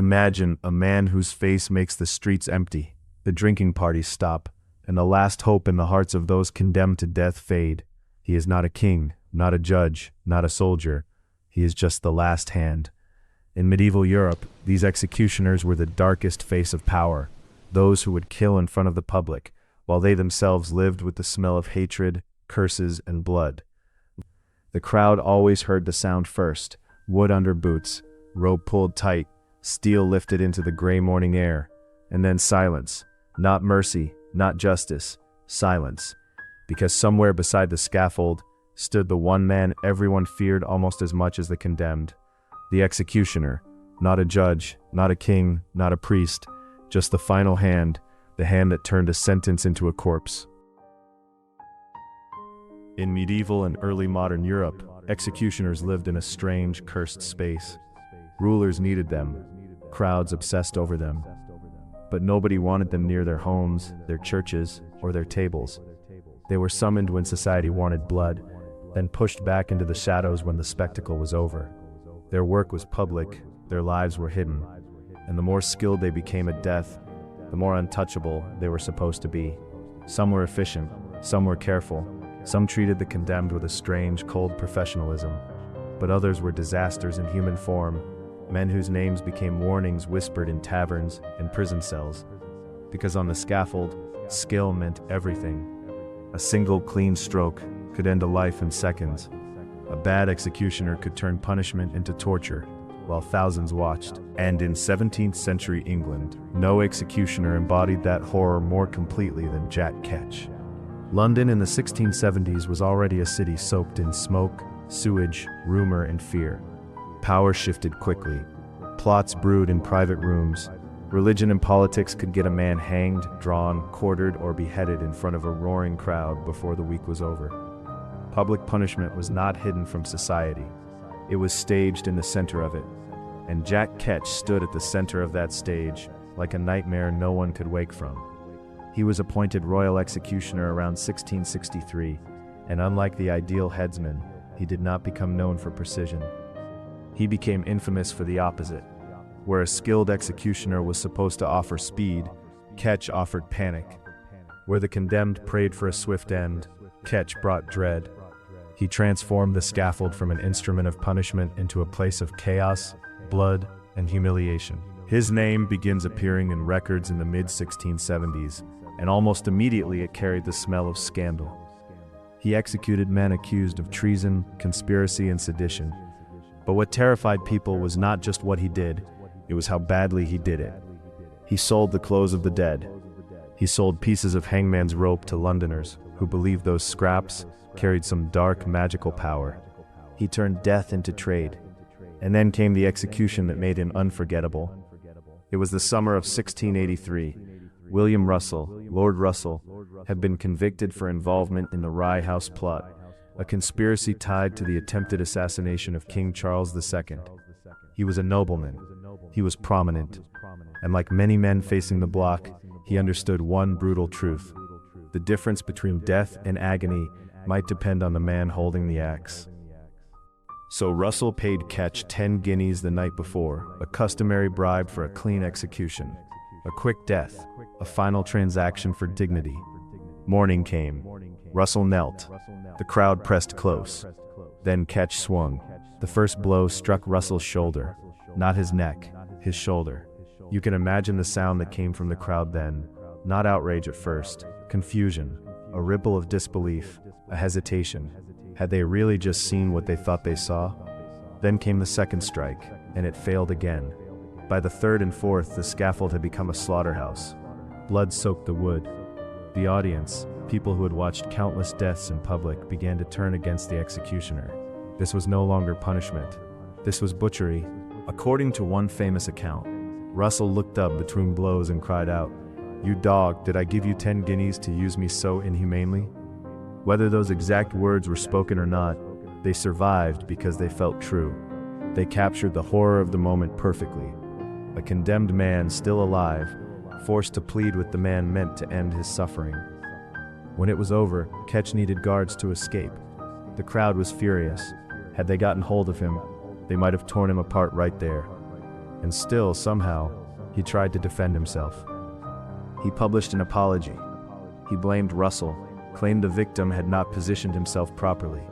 Imagine a man whose face makes the streets empty, the drinking parties stop, and the last hope in the hearts of those condemned to death fade. He is not a king, not a judge, not a soldier. He is just the last hand. In medieval Europe, these executioners were the darkest face of power, those who would kill in front of the public, while they themselves lived with the smell of hatred, curses, and blood. The crowd always heard the sound first: wood under boots, rope pulled tight, steel lifted into the gray morning air, and then silence. Not mercy, not justice, silence. Because somewhere beside the scaffold stood the one man everyone feared almost as much as the condemned. The executioner, not a judge, not a king, not a priest, just the final hand, the hand that turned a sentence into a corpse. In medieval and early modern Europe, executioners lived in a strange, cursed space. Rulers needed them, crowds obsessed over them, but nobody wanted them near their homes, their churches, or their tables. They were summoned when society wanted blood, then pushed back into the shadows when the spectacle was over. Their work was public, their lives were hidden, and the more skilled they became at death, the more untouchable they were supposed to be. Some were efficient, some were careful, some treated the condemned with a strange, cold professionalism, but others were disasters in human form, men whose names became warnings whispered in taverns and prison cells. Because on the scaffold, skill meant everything. A single clean stroke could end a life in seconds. A bad executioner could turn punishment into torture, while thousands watched. And in 17th century England, no executioner embodied that horror more completely than Jack Ketch. London in the 1670s was already a city soaked in smoke, sewage, rumor, and fear. Power shifted quickly. Plots brewed in private rooms. Religion and politics could get a man hanged, drawn, quartered, or beheaded in front of a roaring crowd before the week was over. Public punishment was not hidden from society. It was staged in the center of it. And Jack Ketch stood at the center of that stage, like a nightmare no one could wake from. He was appointed royal executioner around 1663, and unlike the ideal headsman, he did not become known for precision. He became infamous for the opposite. Where a skilled executioner was supposed to offer speed, Ketch offered panic. Where the condemned prayed for a swift end, Ketch brought dread. He transformed the scaffold from an instrument of punishment into a place of chaos, blood, and humiliation. His name begins appearing in records in the mid-1670s, and almost immediately it carried the smell of scandal. He executed men accused of treason, conspiracy, and sedition. But what terrified people was not just what he did, it was how badly he did it. He sold the clothes of the dead. He sold pieces of hangman's rope to Londoners who believed those scraps carried some dark, magical power. He turned death into trade. And then came the execution that made him unforgettable. It was the summer of 1683. William Russell, Lord Russell, had been convicted for involvement in the Rye House plot, a conspiracy tied to the attempted assassination of King Charles II. He was a nobleman. He was prominent. And like many men facing the block, he understood one brutal truth. The difference between death and agony might depend on the man holding the axe. So Russell paid Ketch 10 guineas the night before, a customary bribe for a clean execution, a quick death, a final transaction for dignity. Morning came. Russell knelt. The crowd pressed close. Then Ketch swung. The first blow struck Russell's shoulder, not his neck, his shoulder. You can imagine the sound that came from the crowd then. Not outrage at first, confusion, a ripple of disbelief, a hesitation. Had they really just seen what they thought they saw? Then came the second strike, and it failed again. By the third and fourth, the scaffold had become a slaughterhouse. Blood soaked the wood. The audience, people who had watched countless deaths in public, began to turn against the executioner. This was no longer punishment. This was butchery. According to one famous account, Russell looked up between blows and cried out, "You dog, did I give you 10 guineas to use me so inhumanely?" Whether those exact words were spoken or not, they survived because they felt true. They captured the horror of the moment perfectly. A condemned man still alive, forced to plead with the man meant to end his suffering. When it was over, Ketch needed guards to escape. The crowd was furious. Had they gotten hold of him, they might have torn him apart right there. And still, somehow, he tried to defend himself. He published an apology. He blamed Russell, claimed the victim had not positioned himself properly,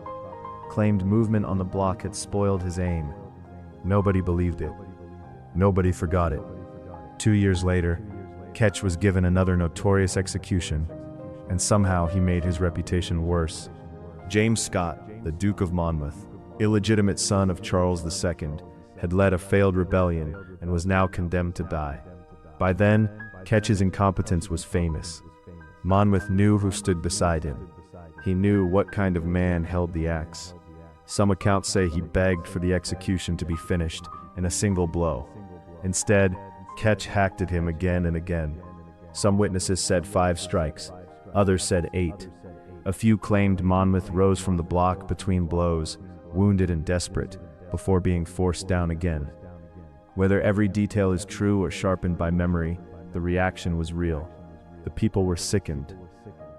claimed movement on the block had spoiled his aim. Nobody believed it. Nobody forgot it. 2 years later, Ketch was given another notorious execution, and somehow he made his reputation worse. James Scott, the Duke of Monmouth, illegitimate son of Charles II, had led a failed rebellion and was now condemned to die. By then, Ketch's incompetence was famous. Monmouth knew who stood beside him. He knew what kind of man held the axe. Some accounts say he begged for the execution to be finished in a single blow. Instead, Ketch hacked at him again and again. Some witnesses said 5 strikes, others said 8. A few claimed Monmouth rose from the block between blows, wounded and desperate, before being forced down again. Whether every detail is true or sharpened by memory, the reaction was real. The people were sickened.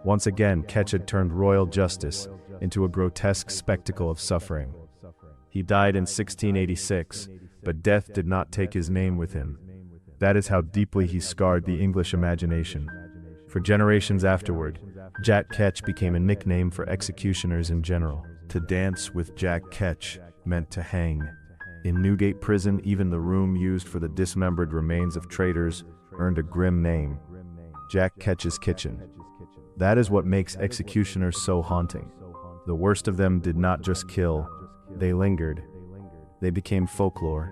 Once again, Ketch had turned royal justice into a grotesque spectacle of suffering. He died in 1686, but death did not take his name with him. That is how deeply he scarred the English imagination. For generations afterward, Jack Ketch became a nickname for executioners in general. To dance with Jack Ketch meant to hang. In Newgate Prison, even the room used for the dismembered remains of traitors earned a grim name: Jack Ketch's Kitchen. That is what makes executioners so haunting. The worst of them did not just kill, they lingered. They became folklore.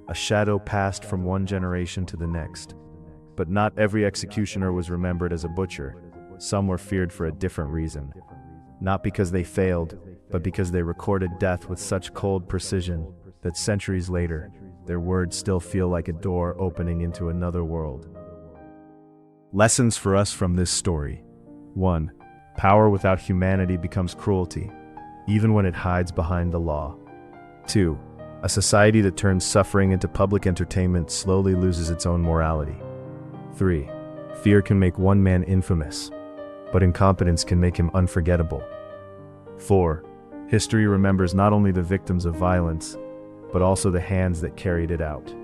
A shadow passed from one generation to the next. But not every executioner was remembered as a butcher. Some were feared for a different reason. Not because they failed, but because they recorded death with such cold precision that centuries later, their words still feel like a door opening into another world. Lessons for us from this story. 1. Power without humanity becomes cruelty, even when it hides behind the law. 2. A society that turns suffering into public entertainment slowly loses its own morality. 3. Fear can make one man infamous, but incompetence can make him unforgettable. 4. History remembers not only the victims of violence, but also the hands that carried it out.